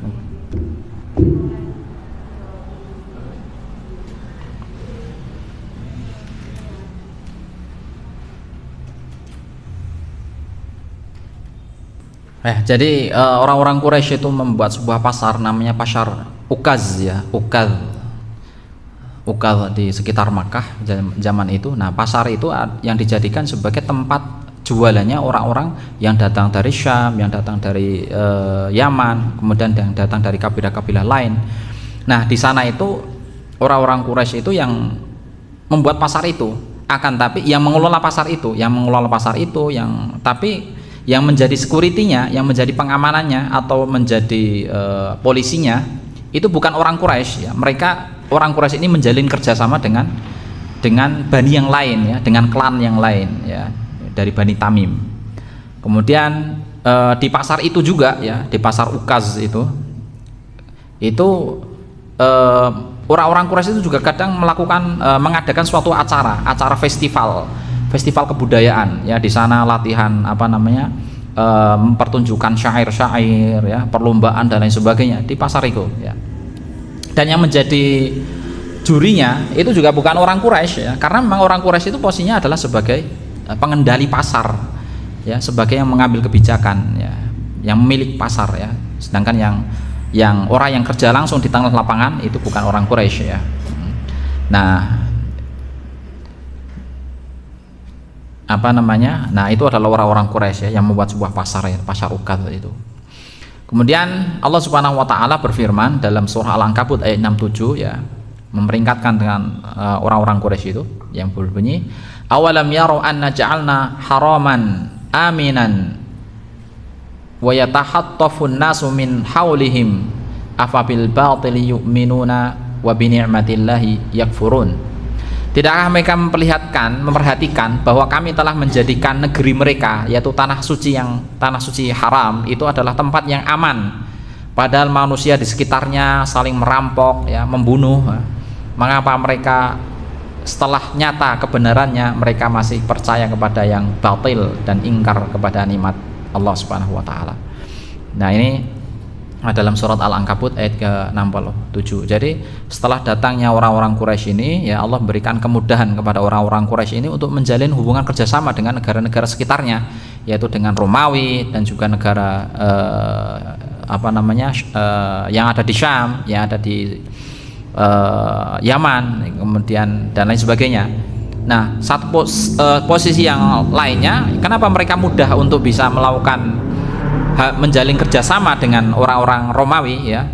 Jadi orang-orang Quraisy itu membuat sebuah pasar namanya pasar Ukaz ya, Ukaz di sekitar Makkah zaman itu. Nah, pasar itu yang dijadikan sebagai tempat jualannya orang-orang yang datang dari Syam, yang datang dari Yaman, kemudian yang datang dari kabilah-kabilah lain. Nah, di sana itu orang-orang Quraisy itu yang membuat pasar itu, akan tapi yang mengelola pasar itu, tapi yang menjadi security-nya, yang menjadi pengamanannya atau menjadi polisinya itu bukan orang Quraisy ya. Mereka orang Quraisy ini menjalin kerjasama dengan bani yang lain ya, dengan klan yang lain ya, dari Bani Tamim. Kemudian di pasar itu juga ya, di pasar Ukaz itu orang-orang Quraisy itu juga kadang mengadakan suatu acara festival kebudayaan ya. Di sana latihan mempertunjukkan syair-syair ya, perlombaan dan lain sebagainya di pasar itu ya. Dan yang menjadi jurinya itu juga bukan orang Quraisy ya, karena memang orang Quraisy itu posisinya adalah sebagai pengendali pasar ya, sebagai yang mengambil kebijakan ya, yang memiliki pasar ya. Sedangkan yang orang yang kerja langsung di tengah lapangan itu bukan orang Quraisy ya. Nah, itu adalah orang-orang Quraisy ya, yang membuat sebuah pasar ya, pasar Ukaz itu. Kemudian Allah Subhanahu wa taala berfirman dalam surah Al-Ankabut ayat 67 ya, memperingatkan dengan orang-orang Quraisy itu yang berbunyi, awalam yaru anna ja'alna haraman aminan wa yatahattafun nasu min haulihim afabil batili yu'minuna wa bi ni'matillahi yakfurun. Tidakkah mereka memperhatikan bahwa kami telah menjadikan negeri mereka, yaitu tanah suci haram itu adalah tempat yang aman, padahal manusia di sekitarnya saling merampok ya, membunuh. Mengapa mereka setelah nyata kebenarannya mereka masih percaya kepada yang batil dan ingkar kepada nikmat Allah Subhanahu wa taala. Nah, ini dalam surat Al-Ankabut ayat ke-67. Jadi setelah datangnya orang-orang Quraisy ini ya, Allah berikan kemudahan kepada orang-orang Quraisy ini untuk menjalin hubungan kerjasama dengan negara-negara sekitarnya, yaitu dengan Romawi dan juga negara yang ada di Syam, yang ada di Yaman, kemudian dan lain sebagainya. Nah, satu posisi yang lainnya, kenapa mereka mudah untuk bisa melakukan menjalin kerjasama dengan orang-orang Romawi ya,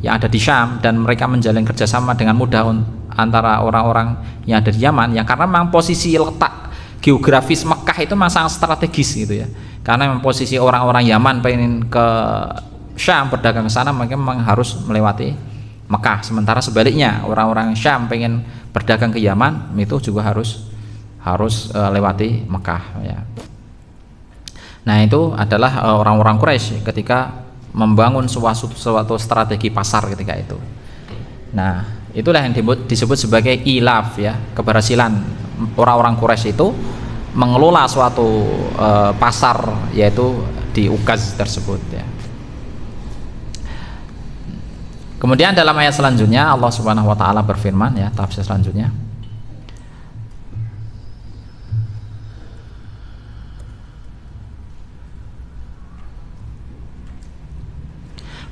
yang ada di Syam, dan mereka menjalin kerjasama dengan mudah antara orang-orang yang ada di Yaman, ya karena memang posisi letak geografis Mekah itu memang sangat strategis gitu ya. Karena memang posisi orang-orang Yaman pengen ke Syam berdagang ke sana, mereka memang harus melewati Mekah. Sementara sebaliknya orang-orang Syam pengen berdagang ke Yaman itu juga harus lewati Mekah ya. Nah, itu adalah orang-orang Quraisy ketika membangun suatu strategi pasar ketika itu. Nah, itulah yang disebut sebagai ilaf ya, keberhasilan orang-orang Quraisy itu mengelola suatu pasar, yaitu di Ukaz tersebut ya. Kemudian dalam ayat selanjutnya Allah Subhanahu wa taala berfirman ya, tafsir selanjutnya.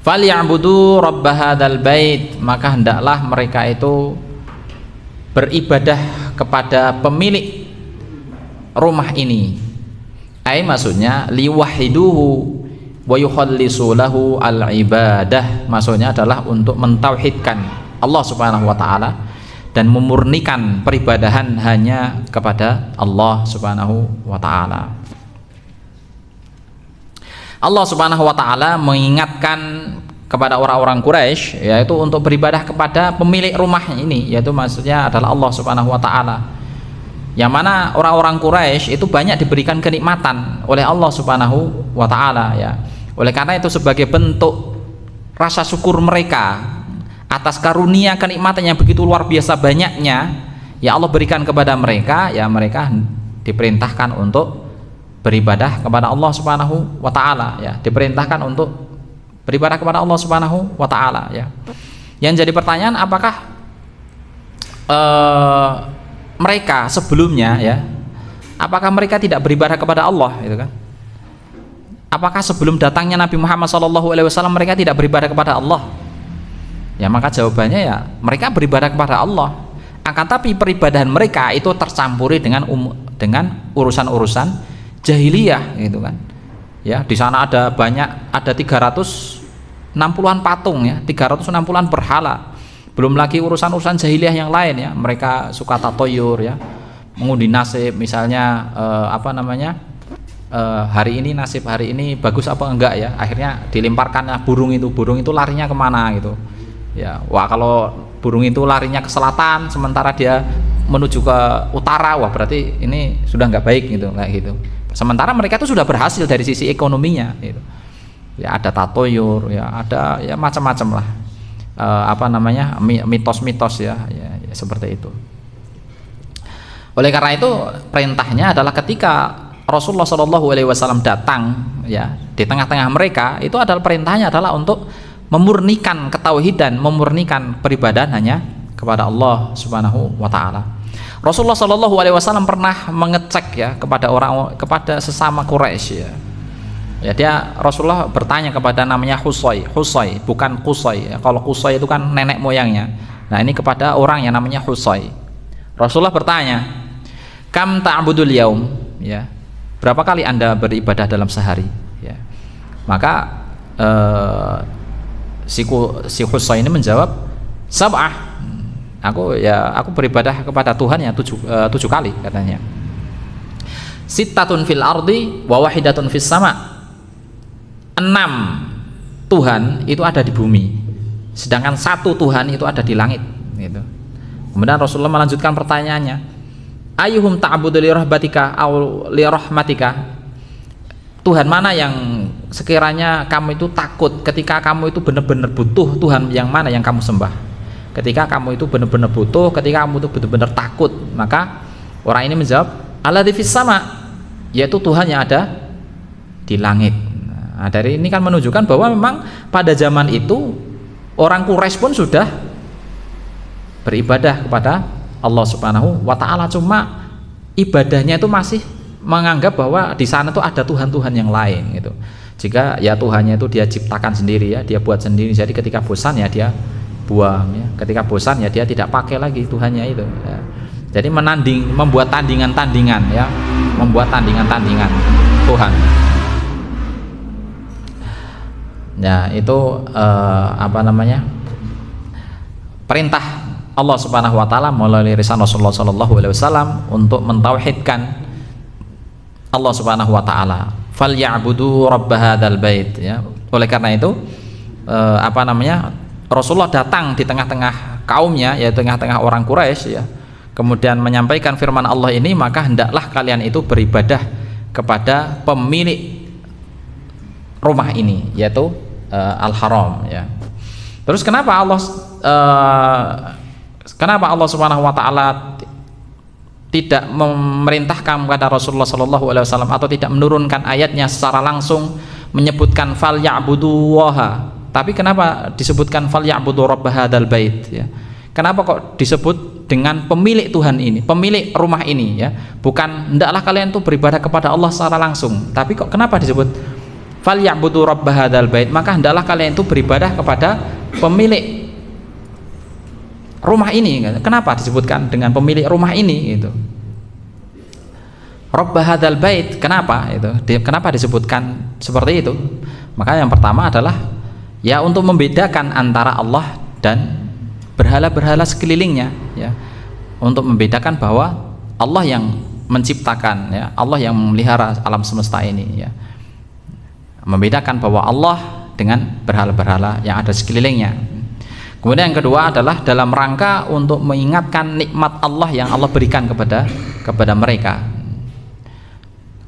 Falyabudu rabb hadzal bait, maka hendaklah mereka itu beribadah kepada pemilik rumah ini. Maksudnya liwahiduhu wa yukhallisu lahu al-ibadah, maksudnya adalah untuk mentauhidkan Allah Subhanahu wa taala dan memurnikan peribadahan hanya kepada Allah Subhanahu wa taala. Allah Subhanahu wa taala mengingatkan kepada orang-orang Quraisy yaitu untuk beribadah kepada pemilik rumah ini, yaitu maksudnya adalah Allah Subhanahu wa taala. Yang mana orang-orang Quraisy itu banyak diberikan kenikmatan oleh Allah Subhanahu wa taala ya. Oleh karena itu sebagai bentuk rasa syukur mereka atas karunia kenikmatan yang begitu luar biasa banyaknya ya Allah berikan kepada mereka, ya mereka diperintahkan untuk beribadah kepada Allah Subhanahu wa taala ya, diperintahkan untuk beribadah kepada Allah Subhanahu wa taala ya. Yang jadi pertanyaan, apakah mereka sebelumnya ya, apakah mereka tidak beribadah kepada Allah gitu kan? Apakah sebelum datangnya Nabi Muhammad SAW mereka tidak beribadah kepada Allah? Ya maka jawabannya ya mereka beribadah kepada Allah. Akan tapi peribadahan mereka itu tercampuri dengan urusan-urusan jahiliyah gitu kan. Ya di sana ada 360-an patung ya, 360-an berhala. Belum lagi urusan-urusan jahiliyah yang lain ya. Mereka suka tatoyur ya, mengundi nasib misalnya hari ini nasib hari ini bagus apa enggak ya, akhirnya dilemparkannya burung itu larinya kemana gitu ya. Wah kalau burung itu larinya ke selatan sementara dia menuju ke utara, wah berarti ini sudah nggak baik gitu, kayak gitu. Sementara mereka itu sudah berhasil dari sisi ekonominya gitu. Ya ada tatoyur ya, ada ya macam-macam lah mitos-mitos ya seperti itu. Oleh karena itu perintahnya adalah ketika Rasulullah SAW datang ya di tengah-tengah mereka, itu adalah perintahnya adalah untuk memurnikan ketauhidan, memurnikan peribadahan hanya kepada Allah Subhanahu wa taala. Rasulullah SAW pernah mengecek ya kepada sesama Quraisy ya. Ya Rasulullah bertanya kepada namanya Husay, bukan Qusay ya. Kalau Qusay itu kan nenek moyangnya. Nah, ini kepada orang yang namanya Husay. Rasulullah bertanya, "Kam ta'budul yaum?" Ya. Berapa kali Anda beribadah dalam sehari ya. Maka si Husay ini menjawab, "Sab'ah." Aku beribadah kepada Tuhan ya 7 kali katanya. "Sittatun fil ardi wa wahidatun fis sama." 6 Tuhan itu ada di bumi, sedangkan 1 Tuhan itu ada di langit gitu. Kemudian Rasulullah melanjutkan pertanyaannya, "Ayyuhum ta'budu li rahmatika aw li rahmatika?" Tuhan mana yang sekiranya kamu itu takut ketika kamu itu benar-benar butuh? Tuhan yang mana yang kamu sembah? Ketika kamu itu benar-benar butuh, ketika kamu itu benar-benar takut, maka orang ini menjawab, "Alladzi fis sama," yaitu Tuhan yang ada di langit. Nah, dari ini kan menunjukkan bahwa memang pada zaman itu orang Quraisy pun sudah beribadah kepada Allah Subhanahu wa taala, cuma ibadahnya itu masih menganggap bahwa di sana tuh ada Tuhan-Tuhan yang lain gitu. Jika ya Tuhannya itu dia ciptakan sendiri ya, dia buat sendiri. Jadi ketika bosan ya dia buang ya. Ketika bosan ya dia tidak pakai lagi Tuhannya itu ya. Jadi membuat tandingan-tandingan ya, membuat tandingan-tandingan Tuhan. Ya, itu perintah Allah Subhanahu wa taala melalui lisan Rasulullah sallallahu alaihi wasallam untuk mentauhidkan Allah Subhanahu wa taala. Falyabudu rabb hadzal bait ya. Oleh karena itu Rasulullah datang di tengah-tengah kaumnya, yaitu tengah-tengah orang Quraisy ya. Kemudian menyampaikan firman Allah ini, maka hendaklah kalian itu beribadah kepada pemilik rumah ini, yaitu Al-Haram ya. Terus kenapa Allah Subhanahu wa taala tidak memerintahkan kepada Rasulullah sallallahu alaihi wasallam atau tidak menurunkan ayatnya secara langsung menyebutkan fal ya'budullaha, tapi kenapa disebutkan fal ya'budu rabb hadzal bait ya? Kenapa kok disebut dengan pemilik Tuhan ini, pemilik rumah ini ya? Bukan hendaklah kalian tuh beribadah kepada Allah secara langsung, tapi kok kenapa disebut fal ya'budu rabb hadzal bait? Maka hendaklah kalian itu beribadah kepada pemilik rumah ini. Kenapa disebutkan dengan pemilik rumah ini itu? Rabb hadzal bait, kenapa itu? Kenapa disebutkan seperti itu? Maka yang pertama adalah ya untuk membedakan antara Allah dan berhala-berhala sekelilingnya ya, untuk membedakan bahwa Allah yang menciptakan ya, Allah yang memelihara alam semesta ini ya, membedakan bahwa Allah dengan berhala-berhala yang ada sekelilingnya. Kemudian yang kedua adalah dalam rangka untuk mengingatkan nikmat Allah yang Allah berikan kepada mereka.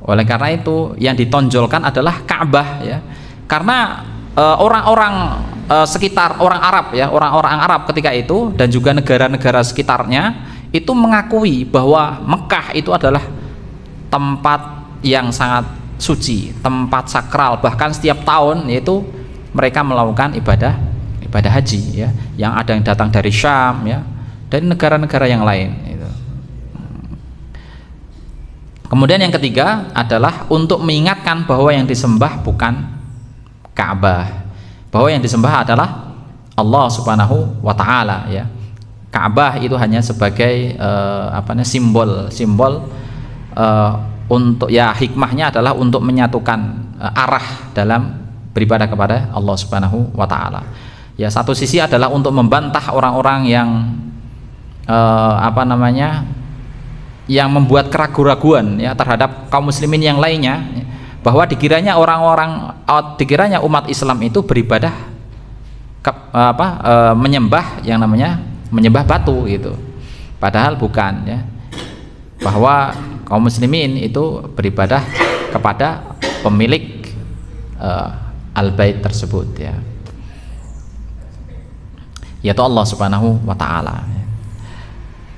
Oleh karena itu yang ditonjolkan adalah Ka'bah ya, karena orang-orang sekitar orang Arab ya, orang-orang Arab ketika itu dan juga negara-negara sekitarnya itu mengakui bahwa Mekah itu adalah tempat yang sangat suci, tempat sakral. Bahkan setiap tahun yaitu mereka melakukan ibadah haji ya, yang ada yang datang dari Syam ya, dari negara-negara yang lain itu. Kemudian yang ketiga adalah untuk mengingatkan bahwa yang disembah bukan Ka'bah, bahwa yang disembah adalah Allah Subhanahu wa taala ya. Ka'bah itu hanya sebagai simbol untuk ya, hikmahnya adalah untuk menyatukan arah dalam beribadah kepada Allah Subhanahu wa taala. Ya, satu sisi adalah untuk membantah orang-orang yang yang membuat keraguan-raguan ya terhadap kaum muslimin yang lainnya, bahwa dikiranya dikiranya umat Islam itu beribadah menyembah yang namanya menyembah batu gitu, padahal bukan ya, bahwa kaum muslimin itu beribadah kepada pemilik al-bait tersebut ya, yaitu Allah Subhanahu wa taala.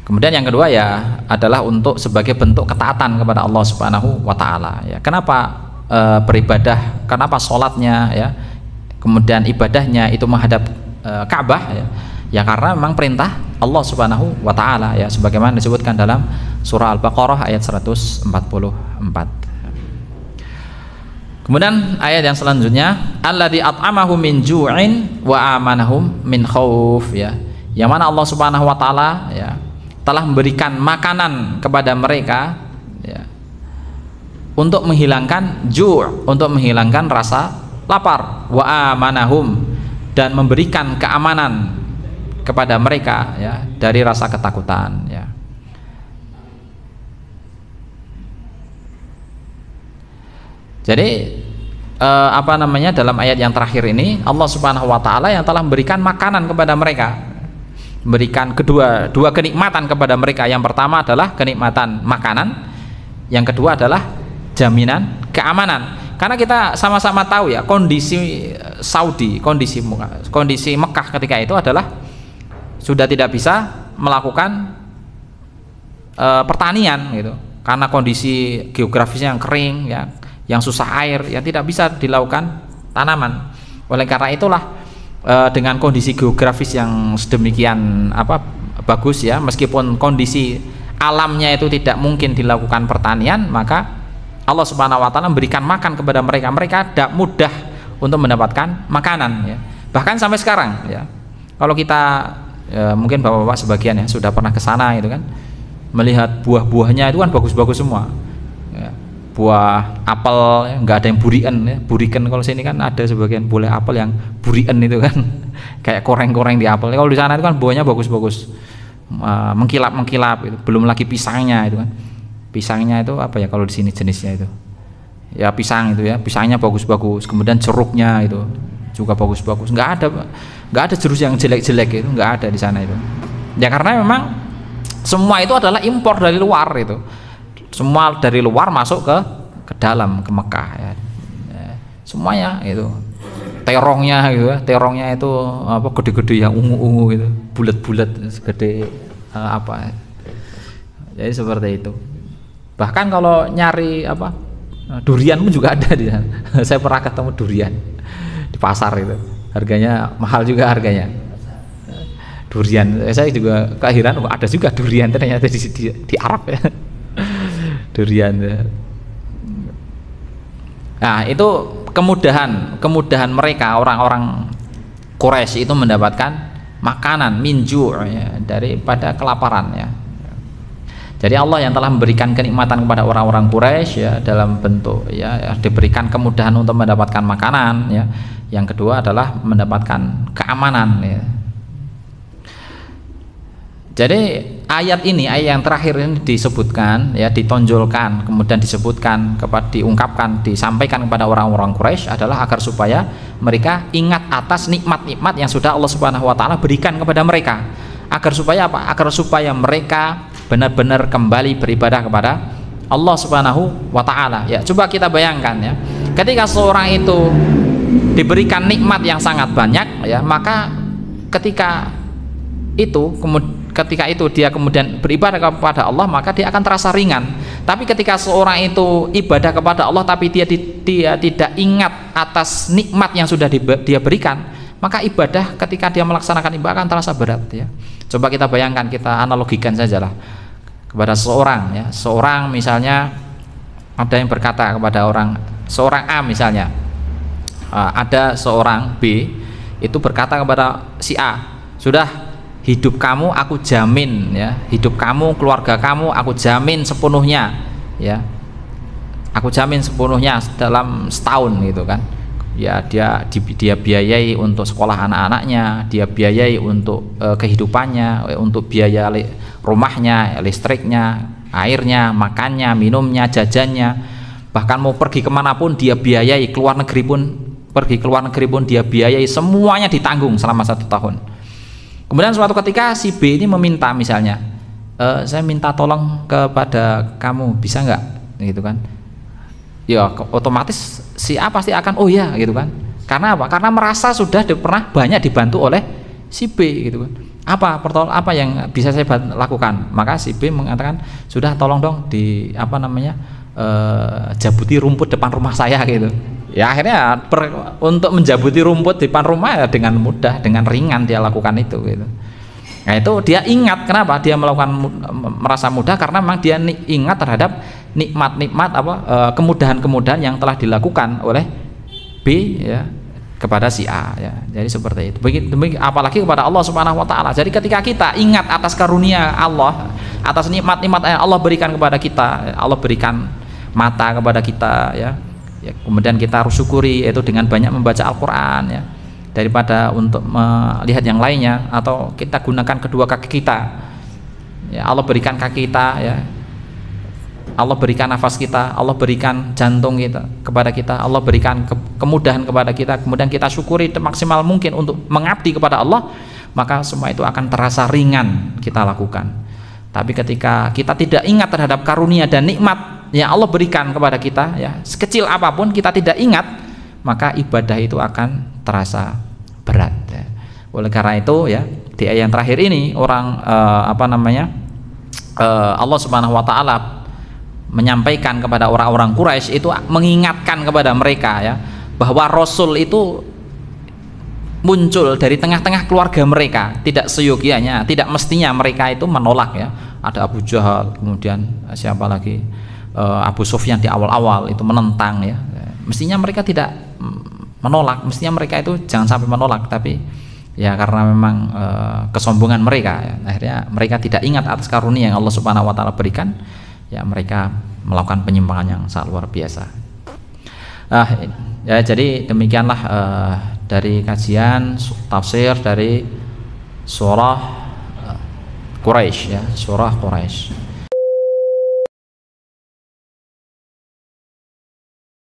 Kemudian yang kedua ya adalah untuk sebagai bentuk ketaatan kepada Allah Subhanahu wa taala ya. Kenapa beribadah, kenapa sholatnya ya, kemudian ibadahnya itu menghadap Ka'bah ya? Ya karena memang perintah Allah Subhanahu wa taala ya, sebagaimana disebutkan dalam surah Al-Baqarah ayat 144. Kemudian ayat yang selanjutnya, alladzi at'amahum min ju'in wa amanahum min khauf ya. Yang mana Allah Subhanahu wa taala ya telah memberikan makanan kepada mereka ya, untuk menghilangkan ju', untuk menghilangkan rasa lapar, wa amanahum, dan memberikan keamanan kepada mereka ya dari rasa ketakutan ya. Jadi dalam ayat yang terakhir ini Allah Subhanahu wa taala yang telah memberikan makanan kepada mereka, memberikan dua kenikmatan kepada mereka. Yang pertama adalah kenikmatan makanan, yang kedua adalah jaminan keamanan. Karena kita sama-sama tahu ya, kondisi Saudi, kondisi Mekah ketika itu adalah sudah tidak bisa melakukan pertanian gitu, karena kondisi geografisnya yang kering ya, yang susah air, yang tidak bisa dilakukan tanaman. Oleh karena itulah dengan kondisi geografis yang sedemikian bagus ya, meskipun kondisi alamnya itu tidak mungkin dilakukan pertanian, maka Allah Subhanahu wa taala memberikan makan kepada mereka, mereka tidak mudah untuk mendapatkan makanan ya. Bahkan sampai sekarang ya. Kalau kita mungkin bapak-bapak sebagian ya sudah pernah ke sana gitu kan. Melihat buah-buahnya itu kan bagus-bagus semua. Ya. Buah apel ya, nggak ada yang burian ya. Burikan kalau sini kan ada sebagian boleh apel yang burian itu kan. Kayak koreng-koreng di apel. Kalau di sana itu kan buahnya bagus-bagus. Mengkilap-mengkilap itu. Belum lagi pisangnya itu kan. Pisangnya itu apa ya kalau di sini jenisnya itu? Ya pisang itu ya. Pisangnya bagus-bagus. Kemudian jeruknya itu juga bagus-bagus. Nggak ada jeruk yang jelek-jelek itu, nggak ada di sana itu. Ya karena memang semua itu adalah impor dari luar itu. Semua dari luar masuk ke dalam ke Mekah ya. Semuanya itu. Terongnya gitu ya. Terongnya itu apa gede-gede yang ungu-ungu gitu. Bulat-bulat segede apa. Jadi seperti itu. Bahkan kalau nyari apa durian pun juga ada di sana. Saya pernah ketemu durian di pasar itu. Harganya mahal juga harganya. Durian, saya juga keakhiran ada juga durian ternyata di Arab ya. Durian. Nah, itu kemudahan mereka orang-orang Quraisy itu mendapatkan makanan minju ya, daripada kelaparan ya. Jadi Allah yang telah memberikan kenikmatan kepada orang-orang Quraisy ya dalam bentuk ya diberikan kemudahan untuk mendapatkan makanan ya. Yang kedua adalah mendapatkan keamanan ya. Jadi ayat yang terakhir ini disebutkan ya, ditonjolkan, kemudian disebutkan diungkapkan, disampaikan kepada orang-orang Quraisy adalah agar supaya mereka ingat atas nikmat-nikmat yang sudah Allah Subhanahu wa taala berikan kepada mereka. Agar supaya apa? Agar supaya mereka benar-benar kembali beribadah kepada Allah Subhanahu wa taala. Ya, coba kita bayangkan ya. Ketika seorang itu diberikan nikmat yang sangat banyak ya, maka ketika itu dia kemudian beribadah kepada Allah, maka dia akan terasa ringan. Tapi ketika seorang itu ibadah kepada Allah tapi dia tidak ingat atas nikmat yang sudah dia berikan, maka ibadah ketika dia melaksanakan ibadah akan terasa berat ya. Coba kita bayangkan, kita analogikan sajalah kepada seorang misalnya ada yang berkata kepada seorang A misalnya, ada seorang B itu berkata kepada si A, sudah hidup kamu aku jamin ya, hidup kamu, keluarga kamu aku jamin sepenuhnya ya, aku jamin sepenuhnya dalam setahun gitu kan ya. Dia biayai untuk sekolah anak-anaknya, dia biayai untuk kehidupannya, untuk biaya rumahnya, listriknya, airnya, makannya, minumnya, jajannya, bahkan mau pergi kemanapun dia biayai, pergi ke luar negeri pun dia biayai, semuanya ditanggung selama 1 tahun. Kemudian suatu ketika si B ini meminta misalnya, saya minta tolong kepada kamu, bisa nggak gitu kan ya, otomatis si A pasti akan oh ya gitu kan. Karena apa? Karena merasa sudah pernah banyak dibantu oleh si B gitu kan. Apa yang bisa saya lakukan? Maka si B mengatakan, sudah tolong dong jabuti rumput depan rumah saya gitu ya. Akhirnya untuk menjabuti rumput depan rumah ya dengan mudah, dengan ringan dia lakukan itu gitu. Nah itu dia ingat, kenapa dia melakukan merasa mudah? Karena memang dia ingat terhadap nikmat-nikmat kemudahan-kemudahan yang telah dilakukan oleh B ya kepada si A ya. Jadi seperti itu. Begitu apalagi kepada Allah Subhanahu wa taala. Jadi ketika kita ingat atas karunia Allah, atas nikmat-nikmat yang Allah berikan kepada kita, Allah berikan mata kepada kita ya, kemudian kita harus syukuri, yaitu dengan banyak membaca Al-Quran ya, daripada untuk melihat yang lainnya, atau kita gunakan kedua kaki kita ya. Allah berikan kaki kita ya, Allah berikan nafas kita, Allah berikan jantung kita kepada kita, Allah berikan kemudahan kepada kita, kemudian kita syukuri maksimal mungkin untuk mengabdi kepada Allah, maka semua itu akan terasa ringan kita lakukan. Tapi ketika kita tidak ingat terhadap karunia dan nikmat yang Allah berikan kepada kita ya, sekecil apapun kita tidak ingat, maka ibadah itu akan terasa berat ya. Oleh karena itu ya, di ayat yang terakhir ini Allah Subhanahu wa taala menyampaikan kepada orang-orang Quraisy itu, mengingatkan kepada mereka ya, bahwa Rasul itu muncul dari tengah-tengah keluarga mereka, tidak seyogianya, tidak mestinya mereka itu menolak ya. Ada Abu Jahal, kemudian siapa lagi, Abu Sufyan di awal-awal itu menentang ya. Mestinya mereka tidak menolak, mestinya mereka itu jangan sampai menolak, tapi ya karena memang kesombongan mereka ya, akhirnya mereka tidak ingat atas karunia yang Allah Subhanahu wa taala berikan, ya mereka melakukan penyimpangan yang sangat luar biasa. Ya jadi demikianlah dari kajian tafsir dari surah Quraisy ya, surah Quraisy.